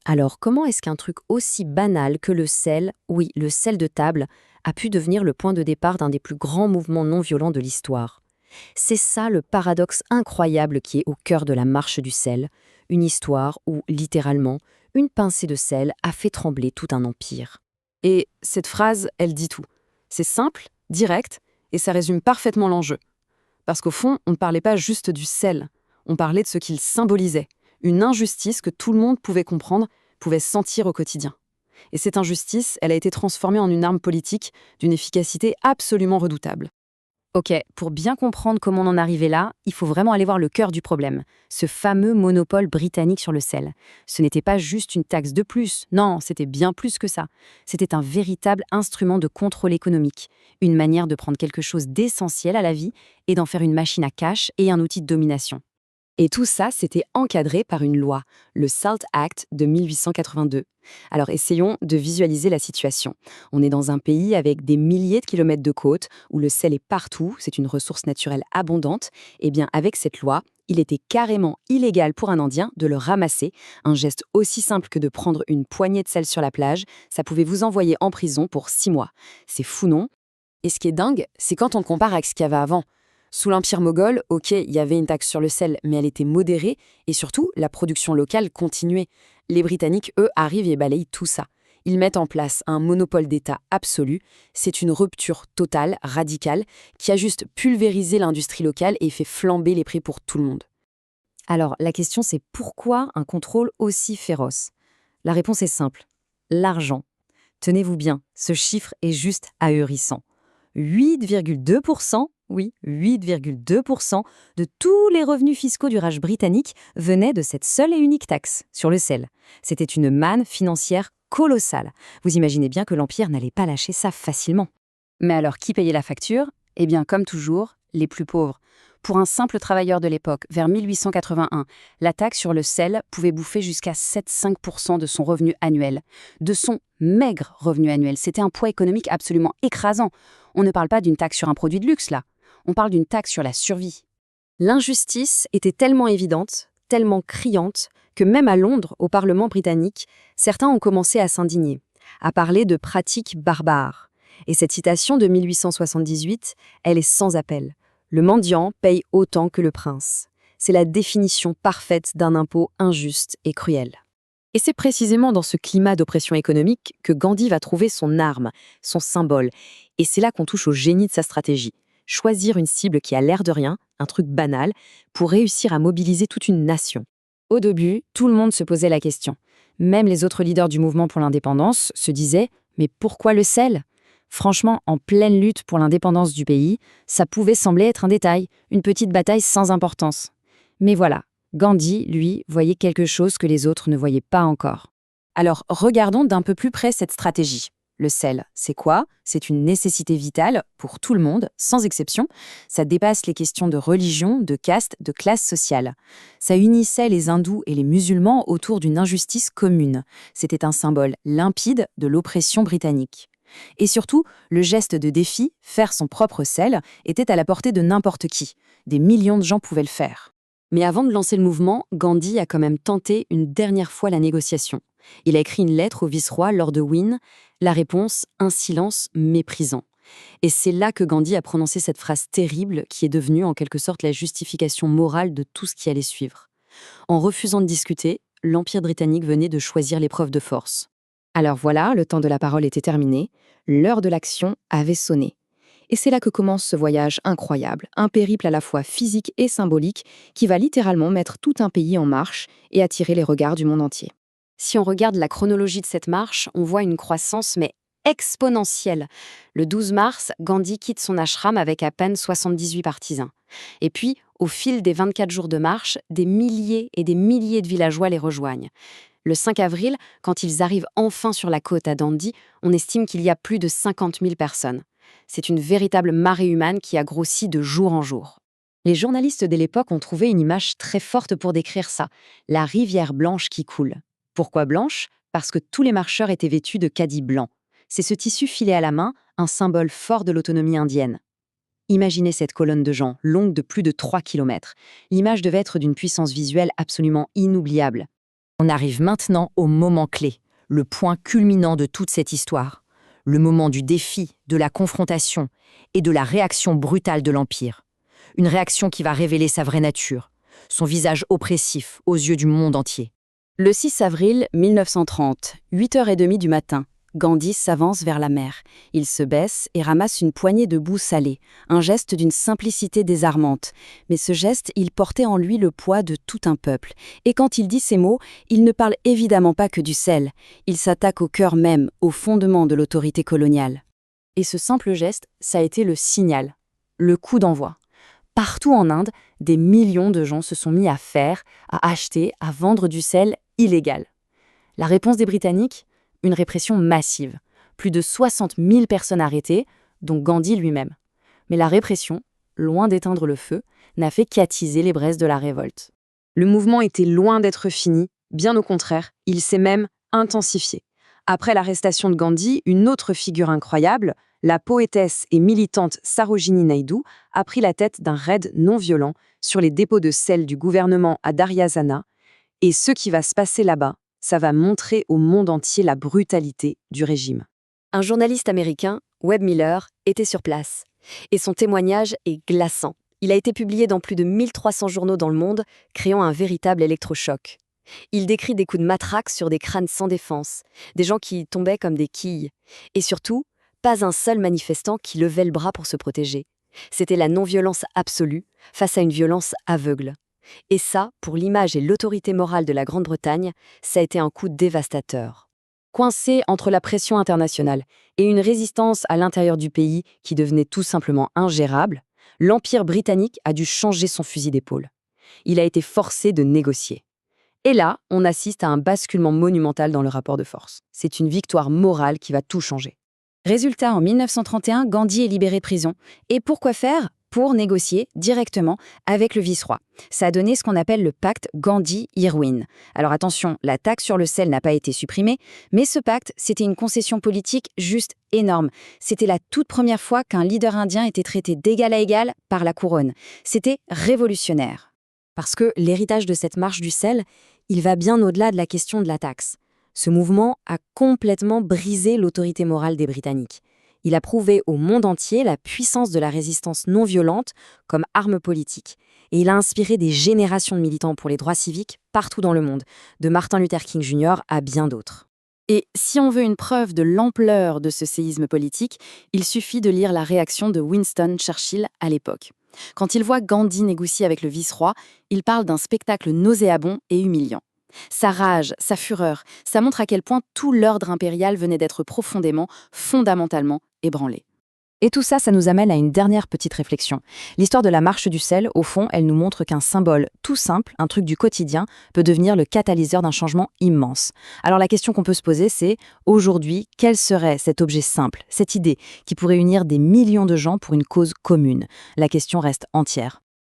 Alors, comment est-ce qu'un truc aussi banal que le sel, oui, le sel de table, a pu devenir le point de départ d'un des plus grands mouvements non violents de l'histoire? C'est ça le paradoxe incroyable qui est au cœur de la marche du sel, une histoire où, littéralement, une pincée de sel a fait trembler tout un empire. Et cette phrase, elle dit tout. C'est simple, direct, et ça résume parfaitement l'enjeu. Parce qu'au fond, on ne parlait pas juste du sel, on parlait de ce qu'il symbolisait, une injustice que tout le monde pouvait comprendre, pouvait sentir au quotidien. Et cette injustice, elle a été transformée en une arme politique d'une efficacité absolument redoutable. Ok, pour bien comprendre comment on en arrivait là, il faut vraiment aller voir le cœur du problème, ce fameux monopole britannique sur le sel. Ce n'était pas juste une taxe de plus, non, c'était bien plus que ça. C'était un véritable instrument de contrôle économique, une manière de prendre quelque chose d'essentiel à la vie et d'en faire une machine à cash et un outil de domination. Et tout ça, c'était encadré par une loi, le SALT Act de 1882. Alors essayons de visualiser la situation. On est dans un pays avec des milliers de kilomètres de côte, où le sel est partout, c'est une ressource naturelle abondante. Et bien avec cette loi, il était carrément illégal pour un Indien de le ramasser. Un geste aussi simple que de prendre une poignée de sel sur la plage, ça pouvait vous envoyer en prison pour 6 mois. C'est fou, non? Et ce qui est dingue, c'est quand on compare avec ce qu'il y avait avant. Sous l'Empire moghol, ok, il y avait une taxe sur le sel, mais elle était modérée, et surtout, la production locale continuait. Les Britanniques, eux, arrivent et balayent tout ça. Ils mettent en place un monopole d'État absolu. C'est une rupture totale, radicale, qui a juste pulvérisé l'industrie locale et fait flamber les prix pour tout le monde. Alors la question c'est pourquoi un contrôle aussi féroce? La réponse est simple, l'argent. Tenez-vous bien, ce chiffre est juste ahurissant. 8,2%, oui, 8,2% de tous les revenus fiscaux du Raj britannique venaient de cette seule et unique taxe sur le sel. C'était une manne financière colossale. Vous imaginez bien que l'Empire n'allait pas lâcher ça facilement. Mais alors, qui payait la facture? Eh bien, comme toujours, les plus pauvres. Pour un simple travailleur de l'époque, vers 1881, la taxe sur le sel pouvait bouffer jusqu'à 7,5% de son revenu annuel. De son maigre revenu annuel. C'était un poids économique absolument écrasant. On ne parle pas d'une taxe sur un produit de luxe, là. On parle d'une taxe sur la survie. L'injustice était tellement évidente, tellement criante, que même à Londres, au Parlement britannique, certains ont commencé à s'indigner, à parler de pratiques barbares. Et cette citation de 1878, elle est sans appel. Le mendiant paye autant que le prince. C'est la définition parfaite d'un impôt injuste et cruel. Et c'est précisément dans ce climat d'oppression économique que Gandhi va trouver son arme, son symbole. Et c'est là qu'on touche au génie de sa stratégie. Choisir une cible qui a l'air de rien, un truc banal, pour réussir à mobiliser toute une nation. Au début, tout le monde se posait la question. Même les autres leaders du mouvement pour l'indépendance se disaient « Mais pourquoi le sel ?» Franchement, en pleine lutte pour l'indépendance du pays, ça pouvait sembler être un détail, une petite bataille sans importance. Mais voilà, Gandhi, lui, voyait quelque chose que les autres ne voyaient pas encore. Alors, regardons d'un peu plus près cette stratégie. Le sel, c'est quoi? C'est une nécessité vitale pour tout le monde, sans exception. Ça dépasse les questions de religion, de caste, de classe sociale. Ça unissait les hindous et les musulmans autour d'une injustice commune. C'était un symbole limpide de l'oppression britannique. Et surtout, le geste de défi, faire son propre sel, était à la portée de n'importe qui. Des millions de gens pouvaient le faire. Mais avant de lancer le mouvement, Gandhi a quand même tenté une dernière fois la négociation. Il a écrit une lettre au vice-roi Lord Wynne. La réponse, un silence méprisant. Et c'est là que Gandhi a prononcé cette phrase terrible qui est devenue en quelque sorte la justification morale de tout ce qui allait suivre. En refusant de discuter, l'Empire britannique venait de choisir l'épreuve de force. Alors voilà, le temps de la parole était terminé, l'heure de l'action avait sonné. Et c'est là que commence ce voyage incroyable, un périple à la fois physique et symbolique qui va littéralement mettre tout un pays en marche et attirer les regards du monde entier. Si on regarde la chronologie de cette marche, on voit une croissance mais exponentielle. Le 12 mars, Gandhi quitte son ashram avec à peine 78 partisans. Et puis, au fil des 24 jours de marche, des milliers et des milliers de villageois les rejoignent. Le 5 avril, quand ils arrivent enfin sur la côte à Dundee, on estime qu'il y a plus de 50 000 personnes. C'est une véritable marée humaine qui a grossi de jour en jour. Les journalistes de l'époque ont trouvé une image très forte pour décrire ça, la rivière blanche qui coule. Pourquoi blanche? Parce que tous les marcheurs étaient vêtus de caddies blancs. C'est ce tissu filé à la main, un symbole fort de l'autonomie indienne. Imaginez cette colonne de gens, longue de plus de 3 kilomètres. L'image devait être d'une puissance visuelle absolument inoubliable. On arrive maintenant au moment clé, le point culminant de toute cette histoire, le moment du défi, de la confrontation et de la réaction brutale de l'Empire. Une réaction qui va révéler sa vraie nature, son visage oppressif aux yeux du monde entier. Le 6 avril 1930, 8h30 du matin, Gandhi s'avance vers la mer. Il se baisse et ramasse une poignée de boue salée, un geste d'une simplicité désarmante. Mais ce geste, il portait en lui le poids de tout un peuple. Et quand il dit ces mots, il ne parle évidemment pas que du sel. Il s'attaque au cœur même, au fondement de l'autorité coloniale. Et ce simple geste, ça a été le signal, le coup d'envoi. Partout en Inde, des millions de gens se sont mis à faire, à acheter, à vendre du sel illégal. La réponse des Britanniques? Une répression massive. Plus de 60 000 personnes arrêtées, dont Gandhi lui-même. Mais la répression, loin d'éteindre le feu, n'a fait qu'attiser les braises de la révolte. Le mouvement était loin d'être fini, bien au contraire, il s'est même intensifié. Après l'arrestation de Gandhi, une autre figure incroyable, la poétesse et militante Sarojini Naidu, a pris la tête d'un raid non violent sur les dépôts de sel du gouvernement à Dharyasana. Et ce qui va se passer là-bas, ça va montrer au monde entier la brutalité du régime. Un journaliste américain, Webb Miller, était sur place. Et son témoignage est glaçant. Il a été publié dans plus de 1300 journaux dans le monde, créant un véritable électrochoc. Il décrit des coups de matraque sur des crânes sans défense, des gens qui tombaient comme des quilles. Et surtout, pas un seul manifestant qui levait le bras pour se protéger. C'était la non-violence absolue face à une violence aveugle. Et ça, pour l'image et l'autorité morale de la Grande-Bretagne, ça a été un coup dévastateur. Coincé entre la pression internationale et une résistance à l'intérieur du pays qui devenait tout simplement ingérable, l'Empire britannique a dû changer son fusil d'épaule. Il a été forcé de négocier. Et là, on assiste à un basculement monumental dans le rapport de force. C'est une victoire morale qui va tout changer. Résultat, en 1931, Gandhi est libéré de prison. Et pourquoi faire ? Pour négocier directement avec le vice-roi. Ça a donné ce qu'on appelle le pacte Gandhi-Irwin. Alors attention, la taxe sur le sel n'a pas été supprimée, mais ce pacte, c'était une concession politique juste énorme. C'était la toute première fois qu'un leader indien était traité d'égal à égal par la couronne. C'était révolutionnaire. Parce que l'héritage de cette marche du sel, il va bien au-delà de la question de la taxe. Ce mouvement a complètement brisé l'autorité morale des Britanniques. Il a prouvé au monde entier la puissance de la résistance non violente comme arme politique. Et il a inspiré des générations de militants pour les droits civiques partout dans le monde, de Martin Luther King Jr. à bien d'autres. Et si on veut une preuve de l'ampleur de ce séisme politique, il suffit de lire la réaction de Winston Churchill à l'époque. Quand il voit Gandhi négocier avec le vice-roi, il parle d'un spectacle nauséabond et humiliant. Sa rage, sa fureur, ça montre à quel point tout l'ordre impérial venait d'être profondément, fondamentalement ébranlé. Et tout ça, ça nous amène à une dernière petite réflexion. L'histoire de la marche du sel, au fond, elle nous montre qu'un symbole tout simple, un truc du quotidien, peut devenir le catalyseur d'un changement immense. Alors la question qu'on peut se poser, c'est, aujourd'hui, quel serait cet objet simple, cette idée qui pourrait unir des millions de gens pour une cause commune ? La question reste entière.